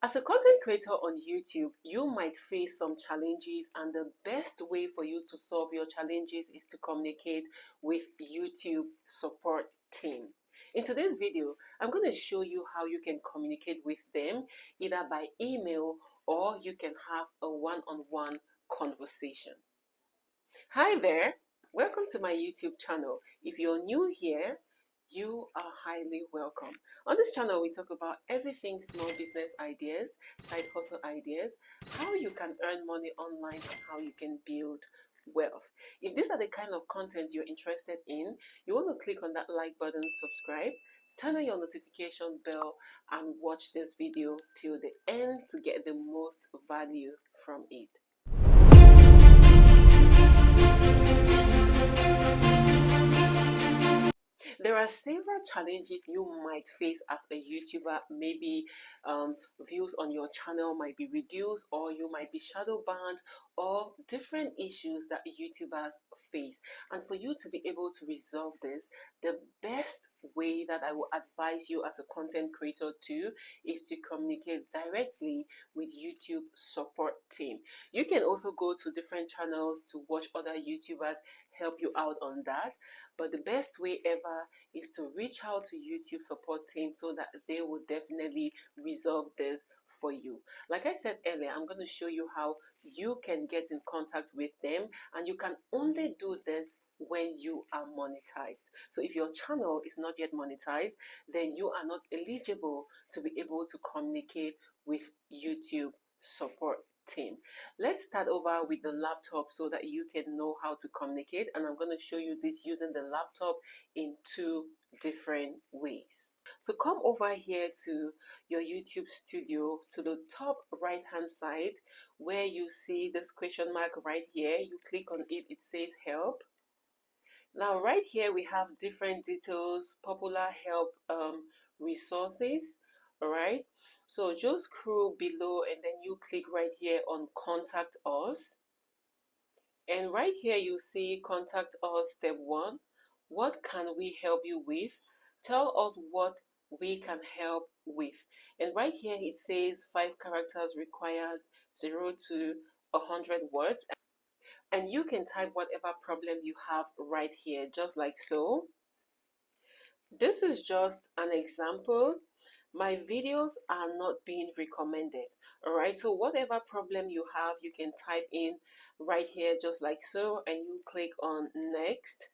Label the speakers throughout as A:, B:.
A: As a content creator on YouTube, you might face some challenges, and the best way for you to solve your challenges is to communicate with YouTube support team. In today's video, I'm going to show you how you can communicate with them either by email or you can have a one-on-one conversation. Hi there, welcome to my YouTube channel. If you're new here, you are highly welcome. On this channel, we talk about everything small business ideas, side hustle ideas, how you can earn money online, and how you can build wealth. If these are the kind of content you're interested in, you want to click on that like button, subscribe, turn on your notification bell, and watch this video till the end to get the most value from it. There are several challenges you might face as a YouTuber. Maybe views on your channel might be reduced, or you might be shadow banned, or different issues that YouTubers face. And for you to be able to resolve this, the best way that I will advise you as a content creator to is to communicate directly with YouTube support team. You can also go to different channels to watch other YouTubers help you out on that, but the best way ever is to reach out to YouTube support team so that they will definitely resolve this for you. Like I said earlier, I'm going to show you how you can get in contact with them, and you can only do this when you are monetized. So if your channel is not yet monetized, then you are not eligible to be able to communicate with YouTube support team. Let's start over with the laptop so that you can know how to communicate, and I'm going to show you this using the laptop in two different ways. So come over here to your YouTube studio, to the top right hand side where you see this question mark right here. You click on it, it says help. Now right here we have different details, popular help resources. All right, so just scroll below and then you click right here on contact us, and right here you see contact us step 1. What can we help you with? Tell us what we can help with. And right here it says 5 characters required, 0 to 100 words, and you can type whatever problem you have right here, just like so. This is just an example. My videos are not being recommended. All right, so whatever problem you have, you can type in right here, just like so, and you click on next.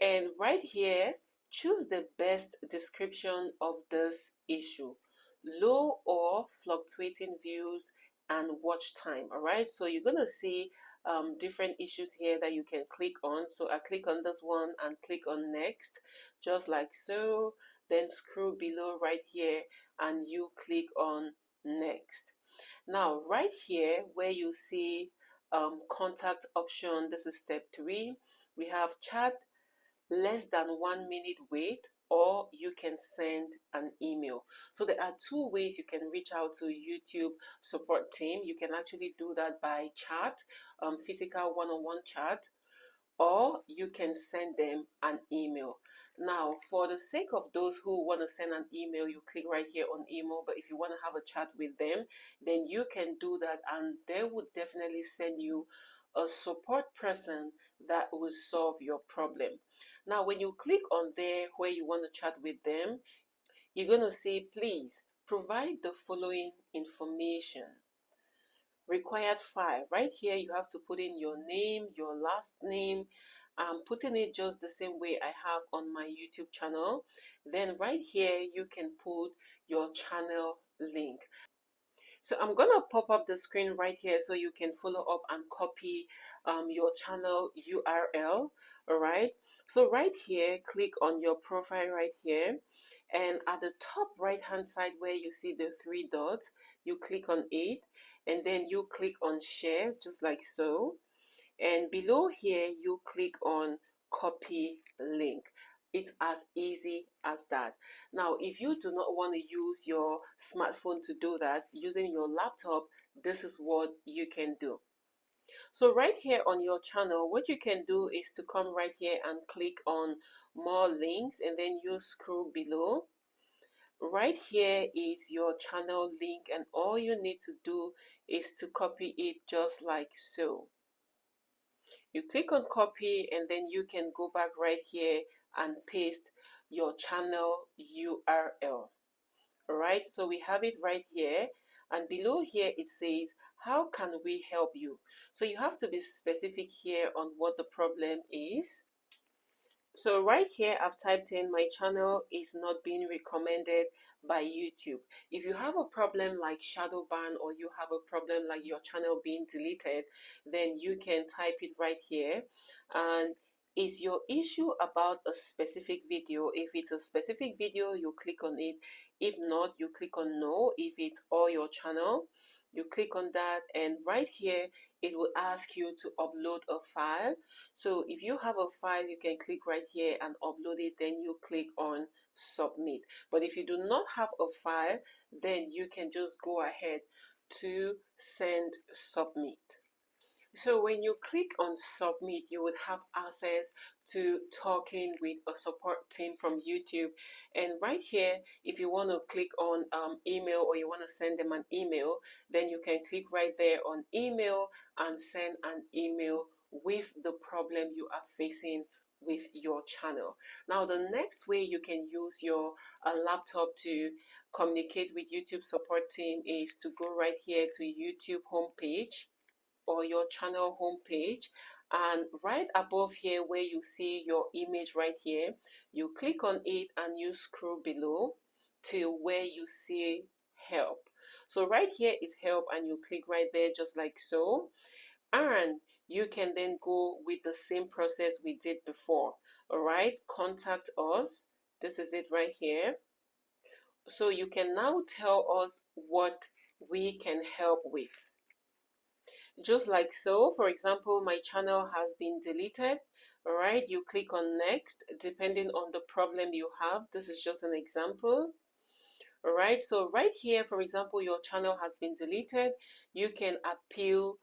A: And right here, choose the best description of this issue: low or fluctuating views and watch time. All right, so you're gonna see different issues here that you can click on. So I click on this one and click on next, just like so. Then scroll below right here and you click on next. Now right here where you see contact option, this is step 3. We have chat, less than 1 minute wait, or you can send an email. So there are 2 ways you can reach out to YouTube support team. You can actually do that by chat, physical one-on-one chat, or you can send them an email. Now, for the sake of those who want to send an email, you click right here on email. But if you want to have a chat with them, then you can do that, and they would definitely send you a support person that will solve your problem. Now, when you click on there where you want to chat with them, you're going to say, please provide the following information. Required 5. Right here, you have to put in your name, your last name. I'm putting it just the same way I have on my YouTube channel. Then right here, you can put your channel link. So I'm gonna pop up the screen right here so you can follow up and copy your channel URL. All right, so right here, click on your profile right here, and at the top right hand side where you see the 3 dots, you click on it, and then you click on share, just like so. And below here you click on copy link. It's as easy as that. Now if you do not want to use your smartphone to do that, using your laptop, this is what you can do. So right here on your channel, what you can do is to come right here and click on more links, and then you scroll below. Right here is your channel link, and all you need to do is to copy it just like so. You click on copy, and then you can go back right here and paste your channel URL. Alright, so we have it right here, and below here it says, how can we help you? So you have to be specific here on what the problem is. So right here I've typed in, my channel is not being recommended by YouTube. If you have a problem like shadow ban, or you have a problem like your channel being deleted, then you can type it right here. And is your issue about a specific video? If it's a specific video, you click on it. If not, you click on no. If it's all your channel, you click on that, and right here it will ask you to upload a file. So if you have a file, you can click right here and upload it, then you click on submit. But if you do not have a file, then you can just go ahead to send submit. So when you click on submit, you would have access to talking with a support team from YouTube. And right here, if you want to click on email, or you want to send them an email, then you can click right there on email and send an email with the problem you are facing with your channel. Now, the next way you can use your laptop to communicate with YouTube support team is to go right here to YouTube homepage, or your channel homepage, and right above here where you see your image right here, you click on it and you scroll below to where you see help. So right here is help, and you click right there just like so, and you can then go with the same process we did before. All right, contact us. This is it right here. So you can now tell us what we can help with. Just like so. For example, my channel has been deleted. All right, you click on next depending on the problem you have. This is just an example. All right, so right here, for example, your channel has been deleted. You can appeal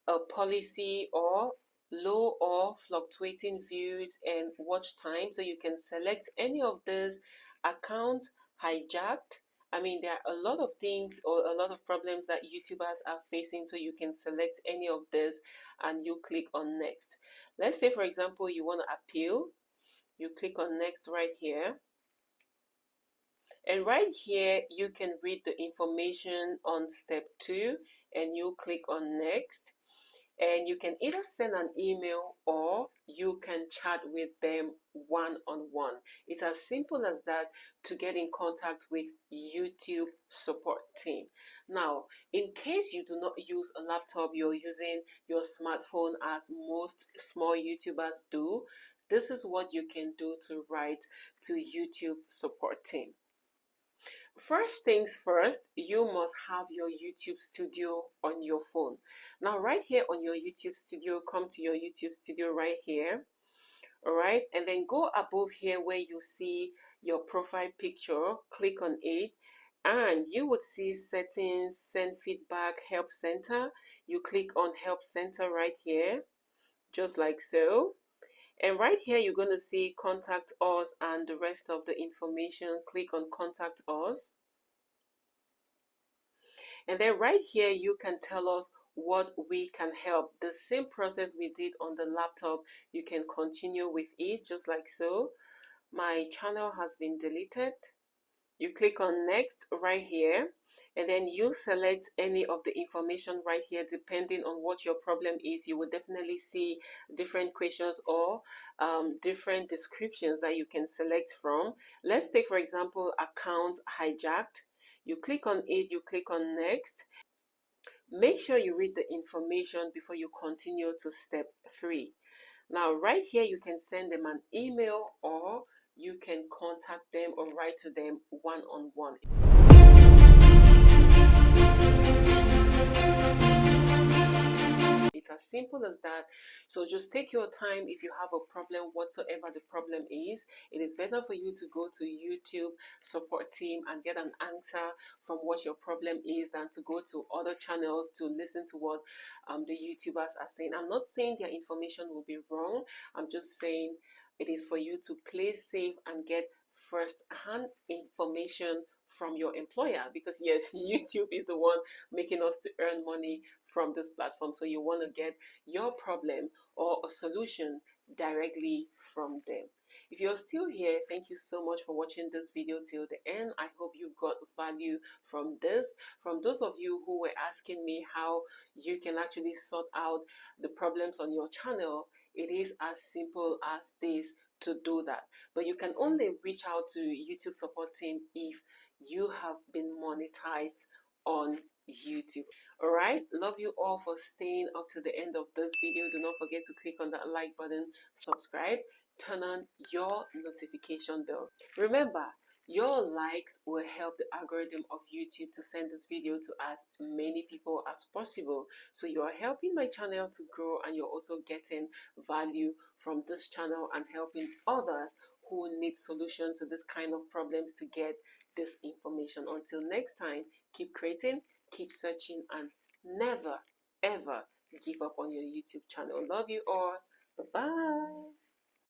A: a policy or low or fluctuating views and watch time. So you can select any of these. Account hijacked. I mean, there are a lot of things, or a lot of problems that YouTubers are facing. So you can select any of this and you click on next. Let's say, for example, you want to appeal. You click on next right here. And right here, you can read the information on step 2, and you click on next. And you can either send an email, or you can chat with them one-on-one. It's as simple as that to get in contact with YouTube support team. Now, in case you do not use a laptop, you're using your smartphone as most small YouTubers do, this is what you can do to write to YouTube support team. First things first, you must have your YouTube studio on your phone. Now, right here on your YouTube studio, come to your YouTube studio right here. All right, and then go above here where you see your profile picture, click on it, and you would see settings, send feedback, help center. You click on help center right here, just like so. And right here, you're going to see contact us and the rest of the information. Click on contact us. And then right here, you can tell us what we can help. The same process we did on the laptop, you can continue with it just like so. My channel has been deleted. You click on next right here, and then you select any of the information right here depending on what your problem is. You will definitely see different questions or different descriptions that you can select from. Let's take, for example, account hijacked. You click on it, you click on next. Make sure you read the information before you continue to step 3. Now, right here, you can send them an email, or you can contact them or write to them one-on-one. It's as simple as that. So just take your time. If you have a problem, whatsoever the problem is, it is better for you to go to YouTube support team and get an answer from what your problem is, than to go to other channels to listen to what the YouTubers are saying. I'm not saying their information will be wrong. I'm just saying it is for you to play safe and get first-hand information from your employer, because yes, YouTube is the one making us to earn money from this platform. So you want to get your problem or a solution directly from them. If you're still here, thank you so much for watching this video till the end. I hope you got value from this. From those of you who were asking me how you can actually sort out the problems on your channel, it is as simple as this to do that. But you can only reach out to YouTube support team if you have been monetized on YouTube. All right, love you all for staying up to the end of this video. Do not forget to click on that like button, subscribe, turn on your notification bell. Remember, your likes will help the algorithm of YouTube to send this video to as many people as possible. So you are helping my channel to grow, and you're also getting value from this channel and helping others who need solutions to this kind of problems to get this information. Until next time, keep creating, keep searching, and never ever give up on your YouTube channel. Love you all. Bye bye.